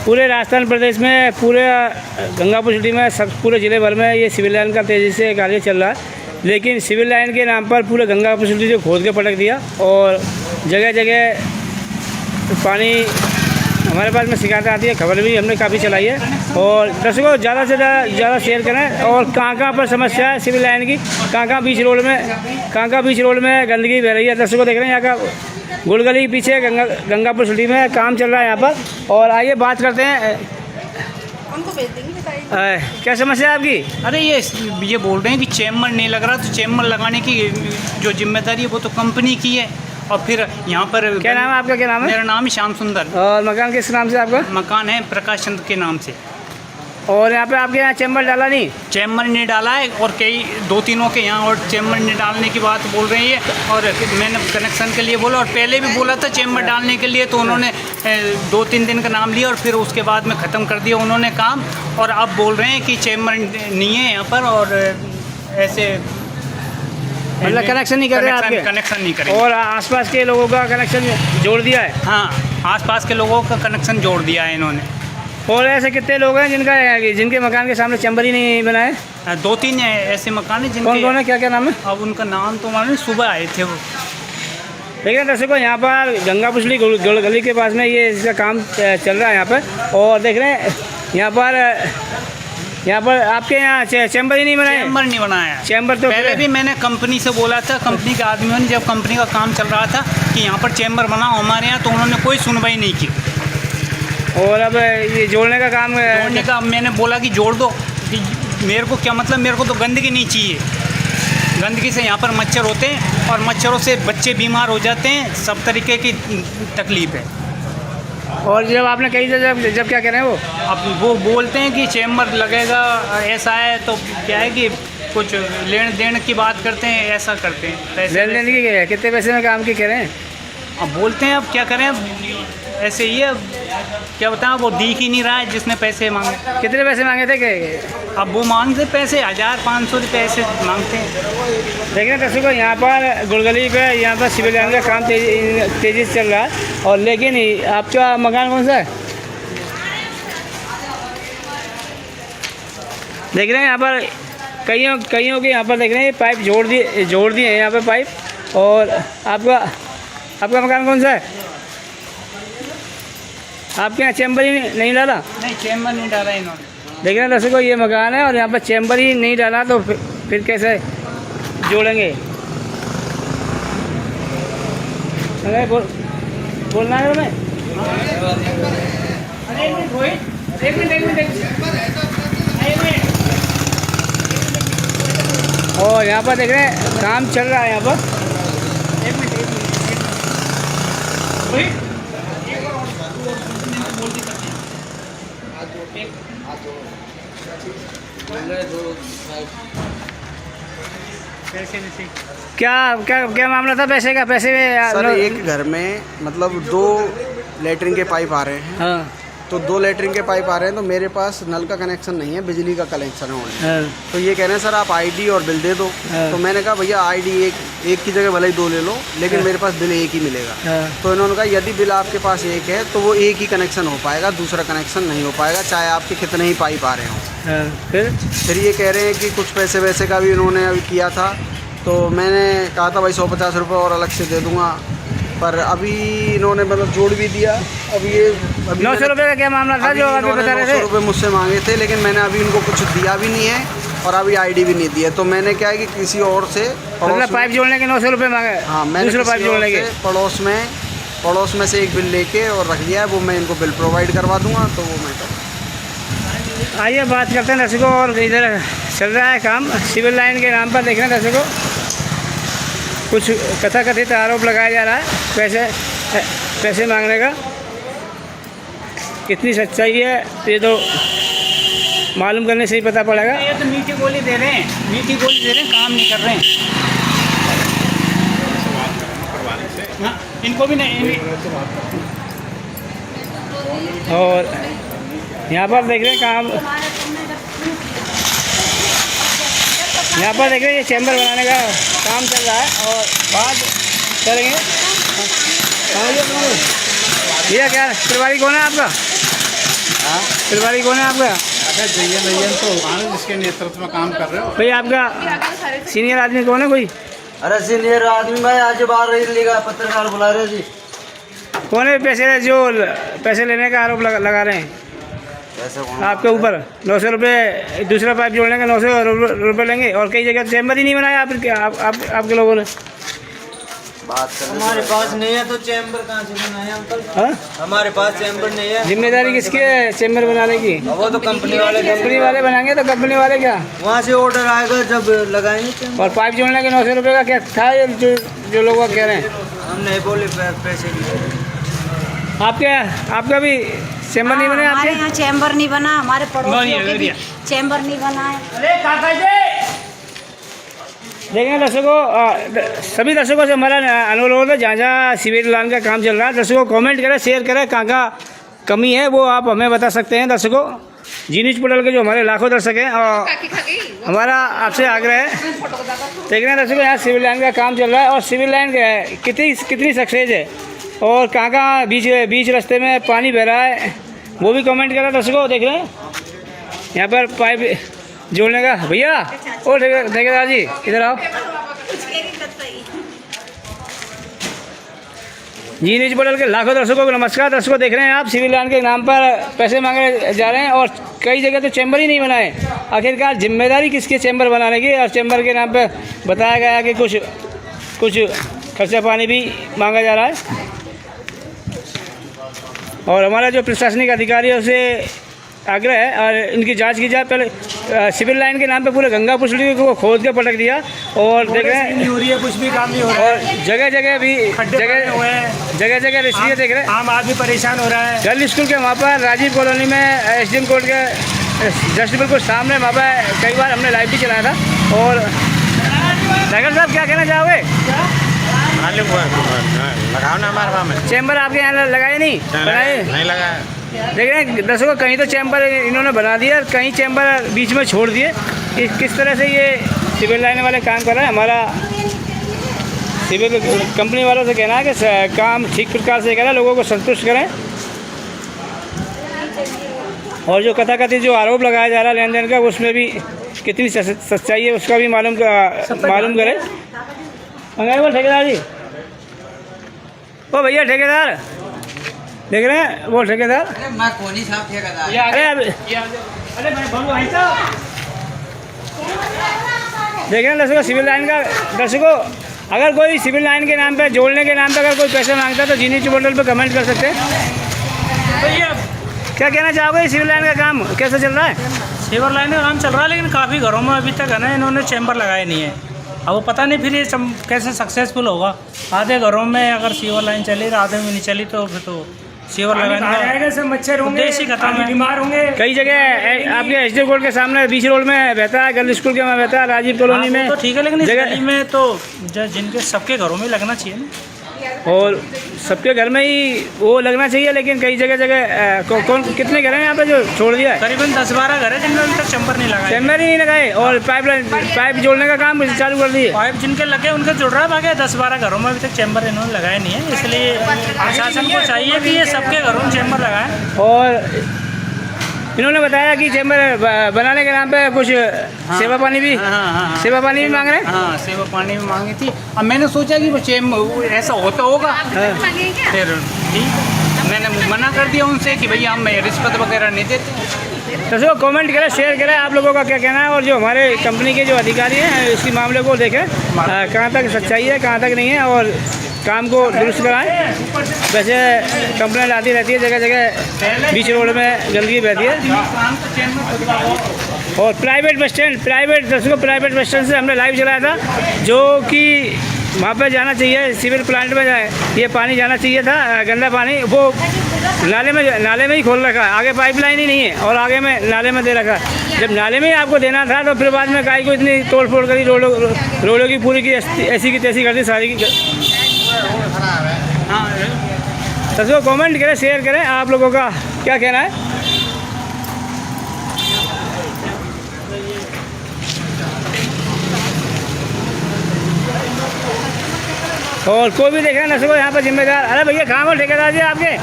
पूरे राजस्थान प्रदेश में, पूरे गंगापुर सिटी में, सब पूरे ज़िले भर में ये सिविल लाइन का तेज़ी से कार्य चल रहा है। लेकिन सिविल लाइन के नाम पर पूरे गंगापुर सिटी को खोद के पटक दिया और जगह जगह पानी, हमारे पास में शिकायतें आती है, खबर भी हमने काफ़ी चलाई है। और दर्शकों ज़्यादा से ज़्यादा शेयर करें। और कहाँ पर समस्या है सिविल लाइन की, कहाँ बीच रोड में गंदगी बह रही है। दर्शकों देख रहे हैं यहाँ का गुड़गली पीछे गंगापुर सिटी में काम चल रहा है यहाँ पर। और आइए बात करते हैं, उनको भेज देंगे, बताइए क्या समस्या है आपकी? अरे ये बोल रहे हैं कि चैम्बर नहीं लग रहा, तो चैम्बर लगाने की जो जिम्मेदारी है वो तो कंपनी की है। और फिर यहाँ पर क्या नाम है आपका? क्या नाम है? मेरा नाम है श्याम सुंदर। और मकान किस नाम से आपका? मकान है प्रकाश चंद्र के नाम से। और यहाँ पे आपके यहाँ चैम्बर डाला नहीं? चैम्बर नहीं डाला है, और कई 2-3 के यहाँ और चैम्बर नहीं डालने की बात बोल रही है। और मैंने कनेक्शन के लिए बोला, और पहले भी बोला था चैम्बर डालने के लिए, तो उन्होंने 2-3 दिन का नाम लिया और फिर उसके बाद में ख़त्म कर दिया उन्होंने काम। और अब बोल रहे हैं कि चैम्बर नहीं है यहाँ पर, और ऐसे मतलब कनेक्शन नहीं कर रहे आपके? कनेक्शन नहीं करें। और आसपास के लोगों का कनेक्शन जोड़ दिया है? हाँ, आसपास के लोगों का कनेक्शन जोड़ दिया है इन्होंने। और ऐसे कितने लोग हैं जिनके मकान के सामने चैम्बर ही नहीं बना है? 2-3 ऐसे मकान हैं जिनके। कौन है, क्या नाम है? अब उनका नाम तो मालूम, सुबह आए थे वो। देखिए दर्शकों, यहाँ पर गंगापुर सिटी गली के पास में ये इसका काम चल रहा है यहाँ पर। और देख रहे हैं यहाँ पर आपके यहाँ चैम्बर ही नहीं बनाया? चैम्बर नहीं बनाया। चैम्बर तो पहले भी मैंने कंपनी से बोला था, कंपनी के आदमियों ने, जब कंपनी का काम चल रहा था कि यहाँ पर चैम्बर बनाओ हमारे यहाँ, तो उन्होंने कोई सुनवाई नहीं की। और अब ये जोड़ने का काम जोड़ने का मैंने बोला कि जोड़ दो, कि मेरे को क्या मतलब, मेरे को तो गंदगी नहीं चाहिए। गंदगी से यहाँ पर मच्छर होते हैं और मच्छरों से बच्चे बीमार हो जाते हैं, सब तरीके की तकलीफ़ है। और जब आपने कही जब क्या कह रहे हैं अब वो बोलते हैं कि चैम्बर लगेगा, ऐसा है, तो क्या है कि कुछ लेन देन की बात करते हैं, ऐसा करते हैं। लेन देन की कितने पैसे में काम की कह रहे हैं? अब बोलते हैं, अब क्या करें, ऐसे ही है, क्या बताएं, वो दिख ही नहीं रहा है जिसने पैसे मांगे। कितने पैसे मांगे थे? अब वो मांगते पैसे 1000-500 रुपये ऐसे मांगते हैं। देखिए दर्शकों, यहाँ पर गुड़गली पे यहाँ पर सिविल लाइन का काम तेज़ी से चल रहा है। और लेकिन आपका मकान कौन सा है? देख रहे हैं यहाँ पर कईयों के यहाँ पर देख रहे हैं पाइप जोड़ दिए हैं यहाँ पर पाइप। और आपका मकान कौन सा है? आपके यहाँ चैम्बर ही नहीं डाला? नहीं, चैम्बर नहीं डाला इन्होंने। देख रहे हैं दर्शकों, ये मकान है और यहाँ पर चैम्बर ही नहीं डाला, तो फिर कैसे जोड़ेंगे? अरे बोलना है तुम्हें? एक मिनट। और यहाँ पर देख रहे हैं काम चल रहा है यहाँ पर। एक मिनट। क्या मामला था पैसे का? पैसे सर, एक घर में मतलब 2 लेटरिन के पाइप आ रहे हैं। हाँ। तो 2 लेटरिन के पाइप आ रहे हैं, तो मेरे पास नल का कनेक्शन नहीं है, बिजली का कनेक्शन है। हाँ। तो ये कह रहे हैं सर आप आईडी और बिल दे दो। हाँ। तो मैंने कहा भैया आईडी एक की जगह भले ही 2 ले लो, लेकिन मेरे पास बिल एक ही मिलेगा। हाँ। तो इन्होंने कहा यदि बिल आपके पास एक है तो वो एक ही कनेक्शन हो पाएगा, दूसरा कनेक्शन नहीं हो पाएगा, चाहे आपके कितने ही पाइप आ रहे हों। हाँ। फिर ये कह रहे हैं कि कुछ पैसे वैसे का भी इन्होंने अभी किया था। तो मैंने कहा था भाई 150 रुपये और अलग से दे दूँगा, पर अभी इन्होंने मतलब जोड़ भी दिया। अभी 900 रुपये का क्या मामला था जो अभी बता रहे थे? 900 रुपये मुझसे मांगे थे, लेकिन मैंने अभी इनको कुछ दिया भी नहीं है और अभी आईडी भी नहीं दिया। तो मैंने क्या है कि किसी और से मतलब पाइप जोड़ने के 900 रुपये मांगे? हाँ, मैंने दूसरा पाइप जोड़ने के पड़ोस में से एक बिल लेके और रख दिया है, वो मैं इनको बिल प्रोवाइड करवा दूँगा। तो वो मैं आइए बात करते हैं दर्शकों। और इधर चल रहा है काम सिविल लाइन के नाम पर। देख रहे हैं दर्शकों, कुछ कथित आरोप लगाया जा रहा है पैसे मांगने का। कितनी सच्चाई है ये तो मालूम करने से ही पता पड़ेगा। ये तो मीठी गोली दे रहे हैं, काम नहीं कर रहे हैं। हाँ, इनको भी नहीं। और यहाँ पर देख रहे हैं काम, यहाँ पर देख रहे हैं ये चैम्बर बनाने का काम चल रहा है। और बात करेंगे भैया, क्या तिवारी कौन है आपका? प्रभारी कौन है आपका? जयन तो होगा जिसके नेतृत्व में काम कर रहे हो। भाई आपका सीनियर आदमी कौन है कोई? अरे सीनियर आदमी भाई आज बाहर लिखा पत्रकार बुला रहे जी। कौन है पैसे जो पैसे लेने का आरोप लगा रहे हैं आपके ऊपर? 900 रुपये दूसरा पाइप जोड़ने का 900 रुपये लेंगे और कई जगह चैम्बर ही नहीं बनाया आपके लोगों ने। बात हमारे पास नहीं है तो चैम्बर कहाँ से बनाए अंकल? हाँ, हमारे पास चैम्बर नहीं है। जिम्मेदारी किसकी है चैम्बर बनाने की? वो तो कंपनी वाले बनाएंगे तो कंपनी वाले क्या वहाँ से ऑर्डर आएगा जब लगाएंगे चैम्बर। और पाइप जोड़ने के 900 रुपये का क्या था ये जो लोग कह रहे हैं? हम नहीं बोले पैसे की। आपका भी चैम्बर नहीं बने? हमारे आपके यहाँ चैम्बर नहीं बना, हमारे पड़ोसियों के भी चैम्बर नहीं बना है। देखें दर्शकों, सभी दर्शकों से हमारा अनुरोध है, जहाँ जहाँ सीवेज लाइन का काम चल रहा है दर्शकों कमेंट करें, शेयर करें, कहाँ कमी है वो आप हमें बता सकते हैं। दर्शकों जी न्यूज़ पोर्टल के जो हमारे लाखों दर्शक हैं और हमारा आपसे आग्रह है, देख रहे हैं दर्शकों यहाँ सिविल लाइन का काम चल रहा है और सिविल लाइन कितनी सक्सेस है और कहाँ बीच रास्ते में पानी बह रहा है वो भी कमेंट करें। दर्शकों देख रहे हैं यहाँ पर पाइप जोड़ने का भैया ओ ठेकेदार जी इधर आओ। जी न्यूज़ पोर्टल के लाखों दर्शकों को नमस्कार। दर्शकों देख रहे हैं आप सिविल लाइन के नाम पर पैसे मांगे जा रहे हैं और कई जगह तो चैम्बर ही नहीं बनाए। आखिरकार जिम्मेदारी किसकी चैम्बर बनाने की? और चैम्बर के नाम पर बताया गया कि कुछ खर्चा पानी भी मांगा जा रहा है और हमारा जो प्रशासनिक अधिकारी है उसे आग्रह है और इनकी जांच की जाए। पहले सिविल लाइन के नाम पे पूरे गंगा पुसली को खोद के पटक दिया और देख रहे हैं नहीं हो रही है, कुछ भी काम नहीं हो रहा है और जगह जगह रिश्ते देख रहे हैं। आम आदमी परेशान हो रहा है। गर्ल्स स्कूल के वहाँ पर राजीव कॉलोनी में SDM कोर्ट के जस्ट बिल्कुल सामने वहाँ पर कई बार हमने लाइव भी चलाया था। और नगर साहब क्या कहना चाहोगे? लगाओ ना हमारे वहाँ में चैम्बर आपके यहाँ लगाए नहीं बनाए? नहीं लगा। देख रहे हैं दर्शकों कहीं तो चैम्बर इन्होंने बना दिया, कहीं चैम्बर बीच में छोड़ दिए। किस तरह से ये सिविल लाइन वाले काम कर रहे हैं? हमारा सिविल कंपनी वालों से कहना है कि काम ठीक प्रकार से करें, लोगों को संतुष्ट करें और जो कथाकथित जो आरोप लगाया जा रहा है लेन देन का उसमें भी कितनी सच्चाई है उसका भी मालूम करें। मंगाए ठेकेदार जी, ओ भैया ठेकेदार देख रहे हैं वो ठेकेदार मैं कोनी साहब ठेकेदार। अरे देख रहे हैं दर्शकों सिविल लाइन का। दर्शकों अगर कोई सिविल लाइन के नाम पे जोड़ने के नाम पे अगर कोई पैसे मांगता है तो जी न्यूज़ पोर्टल पे कमेंट कर सकते हैं। भैया क्या कहना चाहोगे सिविल लाइन का काम कैसे चल रहा है? सिविल लाइन का काम चल रहा है लेकिन काफ़ी घरों में अभी तक है ना इन्होंने चैम्बर लगाए नहीं है। अब वो पता नहीं फिर ये कैसे सक्सेसफुल होगा। आधे घरों में अगर सिविल लाइन चली आधे में नहीं चली तो फिर तो सिविल लगाने से मच्छर होंगे, देश ही खत्म है, बीमार होंगे। कई जगह आपके SDM कोर्ट के सामने बीच रोड में बहता है, गर्ल्स स्कूल के वहाँ बहता है, राजीव कॉलोनी में तो ठीक है लेकिन इस जगह गली में तो जिनके सबके घरों में लगना चाहिए ना और सबके घर में ही वो लगना चाहिए। लेकिन कई जगह कौन कितने घर हैं यहाँ पे जो छोड़ दिया है? करीबन 10-12 घर है जिनमें अभी तक चैम्बर नहीं लगाए। चैम्बर ही नहीं लगाए और पाइप जोड़ने का काम चालू कर दिए। पाइप जिनके लगे उनके जुड़ रहा है, बाकी 10-12 घरों में अभी तक चैम्बर इन्होंने लगाए नहीं है। इसलिए प्रशासन को चाहिए कि ये सबके घरों में चैम्बर लगाएं। और इन्होंने बताया कि चैम्बर बनाने के नाम पे कुछ सेवा पानी भी सेवा पानी भी मांग रहे हैं। हाँ सेवा पानी भी मांगी थी। अब मैंने सोचा कि वो ऐसा होता होगा फिर ठीक मैंने मना कर दिया उनसे कि भैया हम रिश्वत वगैरह नहीं देते। तो कमेंट करें, शेयर करें, आप लोगों का क्या कहना है और जो हमारे कंपनी के जो अधिकारी हैं इसी मामले को देखें कहाँ तक सच्चाई है कहाँ तक नहीं है और काम को दुरुस्त कराएं। वैसे कंप्लेंट आती रहती है, जगह जगह बीच रोड में गंदगी बहती है। और प्राइवेट बस स्टैंड से हमने लाइव चलाया था जो कि वहाँ पे जाना चाहिए सिविल प्लांट में ये पानी जाना चाहिए था, गंदा पानी वो नाले में ही खोल रखा है। आगे पाइपलाइन ही नहीं है और आगे में नाले में दे रखा है। जब नाले में ही आपको देना था तो फिर बाद में गाय को इतनी तोड़ फोड़ करी, रोडों की पूरी की ऐसी की तैसी कर दी सारी की। हाँ तो कमेंट करें, शेयर करें, आप लोगों का क्या कहना है? और कोई भी देख रहा है ना यहाँ पर जिम्मेदार। अरे भैया कहाँ हो ठेकेदार जी आपके?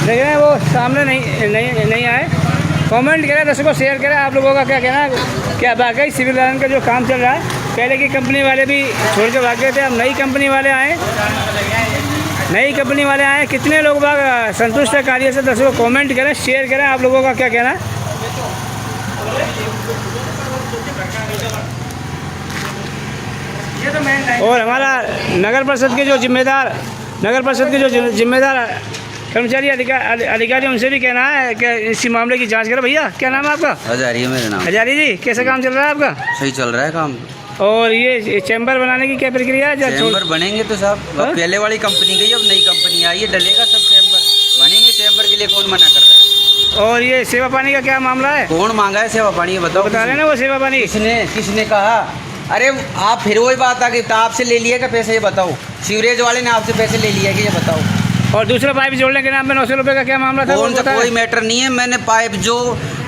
देख रहे हैं वो सामने नहीं आए। कमेंट करें, दर्शकों शेयर करें, आप लोगों का क्या कहना है, क्या वाकई सिविल लाइन का जो काम चल रहा है, पहले की कंपनी वाले भी छोड़ के भाग गए थे, अब नई कंपनी वाले आए, कितने लोग बाग संतुष्ट है कार्य से? दर्शकों कमेंट करें, शेयर करें, आप लोगों का क्या कहना है। और हमारा नगर परिषद के जो जिम्मेदार कर्मचारी अधिकारी उनसे भी कहना है कि इसी मामले की जांच करें। भैया क्या नाम है आपका? हजारी है मेरा नाम। हजारी जी, कैसा काम चल रहा है आपका? सही चल रहा है काम। और ये चैम्बर बनाने की क्या प्रक्रिया है? चैम्बर बनेंगे तो साहब, पहले वाली कंपनी गई, अब नई कंपनी आई है, डलेगा सब चैम्बर बनेंगे। चैम्बर के लिए कौन मना कर रहा है? और ये सेवा पानी का क्या मामला है? कौन मांगा है सेवा पानी, ये बताओ। बता रहे ना वो सेवा पानी किसने कहा? अरे आप फिर वही बात आ गई, तो आपसे ले लिया क्या पैसे, ये बताओ। सीवरेज वाले ने आपसे पैसे ले लिया कि ये बताओ। और दूसरा पाइप जोड़ने के नाम पे 900 रुपये का क्या मामला था? कौन सा? कोई मैटर नहीं है। मैंने पाइप जो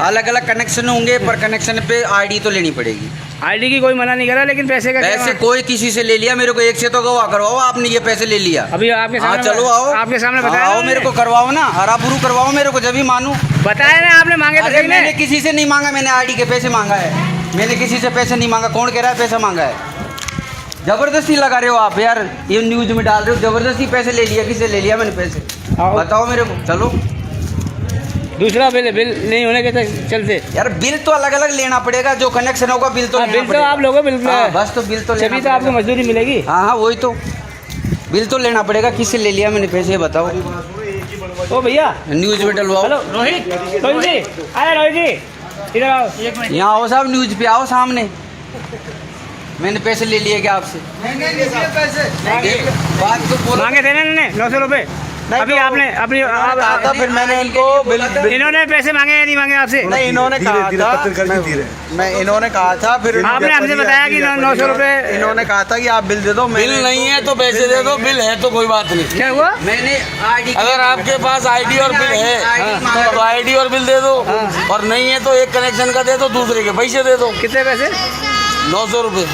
अलग अलग कनेक्शन होंगे, पर कनेक्शन पे आईडी तो लेनी पड़ेगी। आईडी की कोई मना नहीं करा, लेकिन पैसे का पैसे कोई किसी से ले लिया, मेरे को एक से तो गवाह करवाओ, आपने ये पैसे ले लिया। अभी आपके सामने चलो आओ, आपके सामने बताया। आओ मेरे को करवाओ ना, हरा बुरू करवाओ मेरे को, जब भी मानू। बताया ना आपने, मांगे तो सही। मैंने किसी से नहीं मांगा, मैंने आईडी के पैसे मांगा है, मैंने किसी से पैसे नहीं मांगा। कौन कह रहा है पैसा मांगा है? जबरदस्ती लगा रहे हो आप यार, ये न्यूज में डाल रहे हो, जबरदस्ती पैसे ले लिया। किससे ले लिया मैंने पैसे, बताओ मेरे को। चलो दूसरा बिल नहीं होने के चलते यार, बिल तो अलग अलग लेना पड़ेगा, जो कनेक्शन होगा बिल तो बिल तो आप लोगों बिल बस, तो बिल तो तभी तो आपको मजदूरी मिलेगी। हाँ वही तो, बिल तो लेना पड़ेगा। किससे ले लिया मैंने पैसे, बताओ। ओ भैया न्यूज में डलवाओ। हेलो रोहित जी, अरे रोहित जी इधर आओ। यहाँ आओ साहब, न्यूज पे आओ सामने। मैंने पैसे ले लिए क्या आपसे? बात तो बोलो। मांगे थे ना 900 रुपये। अभी आपने अपनी था, फिर मैंने इनको इन्होंने पैसे मांगे या नहीं मांगे आपसे? नहीं, इन्होंने कहा था, इन्होंने कहा था, फिर आपने हमसे बताया कि 900 रुपये। इन्होंने कहा था कि आप बिल दे दो। बिल नहीं है तो पैसे दे दो, बिल है तो कोई बात नहीं। क्या हुआ? मैंने आईडी, अगर आपके पास आईडी और बिल है तो आईडी और बिल दे दो, और नहीं है तो एक कनेक्शन का दे दो, दूसरे के पैसे दे दो। कितने पैसे? 900 रुपये।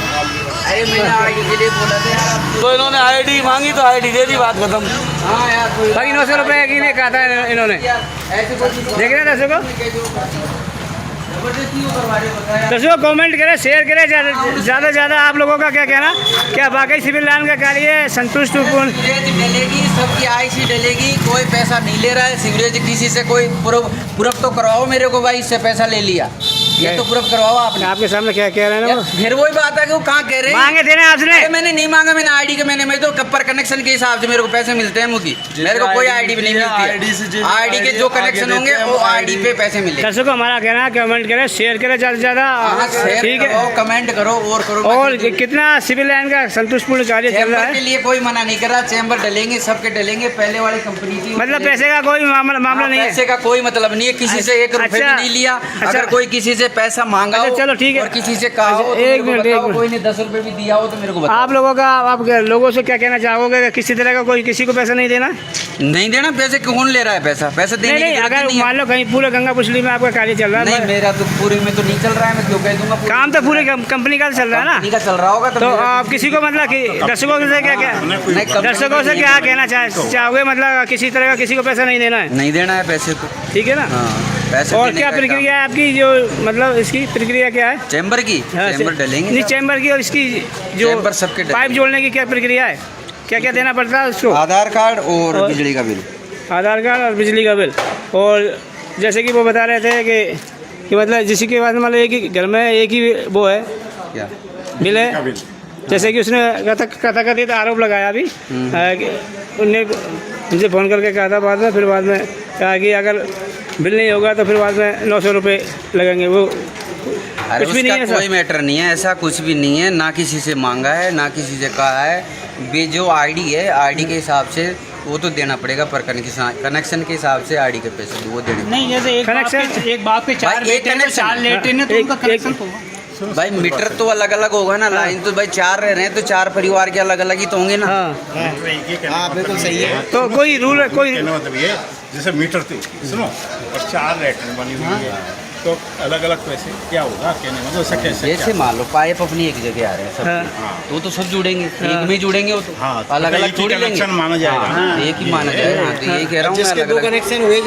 अरे मैंने आईडी के लिए बोला था यार, तो इन्होंने आईडी मांगी तो आईडी दे दी, बात खत्म। हाँ यार, बाकी 900 रुपये की नहीं कहा था इन्होंने। ऐसे कोई देख रहे हैं दर्शकों, जबरदस्ती क्यों करवा रहे हो, बताया। दर्शकों कमेंट करें, शेयर करें, ज़्यादा से ज़्यादा आप लोगों का क्या कहना, क्या वाकई सिविल लाइन का कार्य संतुष्ट पूर्ण? सीवरेज डलेगी, सबकी आईसी डलेगी, कोई पैसा नहीं ले रहा है सीवरेज किसी से। कोई प्रूफ तो करवाओ मेरे को भाई, इससे पैसा ले लिया, ये तो प्रूफ करवाओ आपने। आपके सामने क्या कह रहे हैं ना वो? फिर वही बात है कि वो कहाँ कह रहे हैं, मांगे थे ना आपने? मैंने नहीं मांगा, मैंने आईडी के मैं तो कपर कनेक्शन के हिसाब से मेरे को पैसे मिलते हैं मुझी, मेरे को कोई आईडी भी नहीं मिलती है। आईडी के जो कनेक्शन होंगे वो आईडी पे पैसे मिले। दर्शकों हमारा कहना है कमेंट करें, शेयर करें ज़्यादा से ज़्यादा, ठीक है, कमेंट करो और करो। और कितना सिविल लाइन का संतुष्टपूर्ण कार्य चल रहा के है? लिए कोई मना नहीं कर रहा, चैम्बर डलेंगे, सबके डलेंगे, पहले वाली कंपनी की। मतलब पैसे का कोई मामला नहीं है? पैसे का कोई मतलब नहीं है, किसी से 1 रुपए भी नहीं लिया। अगर कोई किसी से पैसा मांगा हो, चलो ठीक है, और किसी से कहा हो तो एक मिनट, कोई ने 10 रुपए भी दिया हो तो मेरे को बताओ। आप लोगों का, आप लोगों से क्या कहना चाहोगे कि किसी तरह का कोई किसी को पैसा नहीं देना? नहीं देना पैसे, कौन ले रहा है पैसा? पैसे देने नहीं, अगर मान लो कहीं पूरे गंगा पुछली में आपका कार्य चल रहा है। नहीं, मेरा तो पूरे में तो नहीं चल रहा है, मैं क्यों कह दूंगा। काम तो पूरी कंपनी का चल रहा है ना, कंपनी का चल रहा होगा तो आप किसी को मतलब कि दर्शकों से दर्शकों से क्या कहना चाहोगे? मतलब किसी तरह का किसी को पैसा नहीं देना है? नहीं देना है पैसे तो, ठीक है ना। पैसे और क्या प्रक्रिया है आपकी, जो मतलब इसकी प्रक्रिया क्या है? चैम्बर की, चैम्बर डलेंगे नहीं, चैम्बर की, और इसकी जो सबके पाइप जोड़ने की क्या प्रक्रिया है, क्या क्या देना पड़ता है उसको? आधार कार्ड और बिजली का बिल। आधार कार्ड और बिजली का बिल। और जैसे कि वो बता रहे थे कि मतलब जिसके के बाद मतलब एक ही घर में एक ही वो है, क्या बिल है। जैसे कि उसने कथित आरोप लगाया अभी, उनने उनसे फ़ोन करके कहा था बाद में, फिर बाद में कहा कि अगर बिल नहीं होगा तो फिर बाद में 900 रुपये लगेंगे। वो अरे कुछ भी नहीं है, कोई मैटर नहीं है, ऐसा कुछ भी नहीं है, ना किसी से मांगा है ना किसी से कहा है। वे जो आईडी है, आईडी के हिसाब से वो तो देना पड़ेगा, पर कनेक्शन के हिसाब से आईडी के पैसे वो देने नहीं। जैसे एक बात पे 4 लेटे हैं तो उनका कनेक्शन होगा भाई। मीटर तो अलग अलग होगा ना, लाइन तो भाई 4 रह रहे हैं तो 4 परिवार के अलग अलग ही तो होंगे ना। हाँ बिल्कुल सही है। तो कोई रूल है, कोई मतलब ये जैसे मीटर थी सुनो, और 4 लेटरिन बनी हुई है, तो अलग अलग पैसे क्या होगा कहने मतलब ऐसा कैसे जैसे मान लो पाइप अपनी एक जगह आ रहे हैं सब हाँ। तो वो तो सब जुड़ेंगे एक में जुड़ेंगे वो तो हाँ, अलग अलग थोड़ी लेंगे कनेक्शन माना जाएगा ना। हाँ, एक ही माना जाएगा हाँ, तो यही कह रहा हूँ मैं जिसके अलग दो अलग कनेक्शन हुए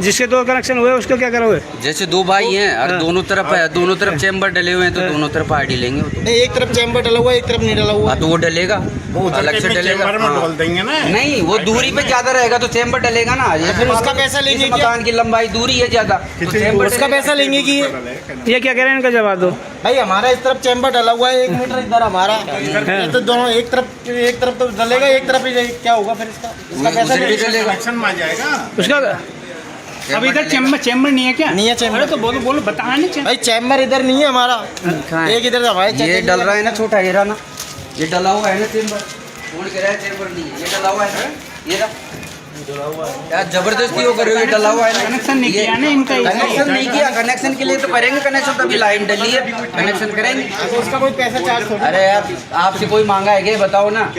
जिसके 2 कनेक्शन हुए उसको क्या करोगे? जैसे 2 भाई हैं और दोनों तरफ चेम्बर डले हुए हैं तो दोनों तरफ आईडी लेंगे वो तो नहीं, एक तरफ चैम्बर डला हुआ है, एक तरफ नहीं डला हुआ। हाँ, तो वो डलेगा अलग से डलेगा चेम्बर में हाँ। ढोल देंगे ना। नहीं वो दूरी पे ज्यादा रहेगा तो चेम्बर डलेगा ना ये फिर उसका पैसा लेंगे इस मकान की लंबाई दूरी है ज्यादा तो चेम्बर उसका पैसा लेंगे कि ये क्या कह रहे हैं, इनका जवाब दो। भाई हमारा इस तरफ चैम्बर डला हुआ है 1 मीटर इधर हमारा, ये तो दोनों एक तरफ तो डलेगा, एक तरफ ही क्या होगा फिर इसका पैसा दूसरे पे डलेगा कनेक्शन में आ जाएगा। उसका अब इधर चेम्बर नहीं है क्या? नहीं है चैम्बर। अरे तो बोलो बताया नहीं चेम्बर। भाई चैम्बर इधर नहीं है हमारा, एक इधर हमारे ये डल रहा है ना छोटा ये रहा ना ये डला हुआ है ना चेम्बर कौन कह रहा है चेम्बर नहीं है ये डला हुआ है ना ये रहा यार जबरदस्ती हो कर रहे हो ये डला हुआ है ना कनेक्शन नहीं किया ना इनका कनेक्शन नहीं किया कनेक्शन के लिए तो करेंगे कनेक्शन तभी लाइन डली है कनेक्शन करेंगे उसका कोई पैसा चार्ज थोड़ी अरे यार आपसे कोई मांगा है क्या बताओ ना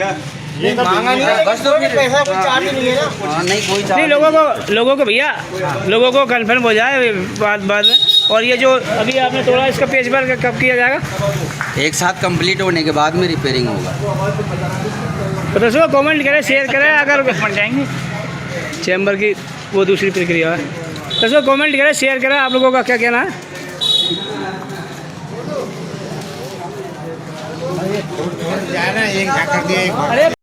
मांगा नहीं है, बस तो फिर पैसा कोई चार्ज नहीं है ना। हाँ नहीं कोई नहीं, चार्ज लोगों को भैया लोगों को कन्फर्म हो जाए बाद में। और ये जो अभी आपने तोड़ा इसका पेज वर्क कब किया जाएगा? एक साथ कंप्लीट होने के बाद में रिपेयरिंग होगा तो दोस्तों कमेंट करें, शेयर करें अगर बन जाएंगे। चैम्बर की वो दूसरी प्रक्रिया है। दोस्तों कमेंट करें, शेयर करें, आप लोगों का क्या कहना है? जा रहे हैं एक कर दिया एक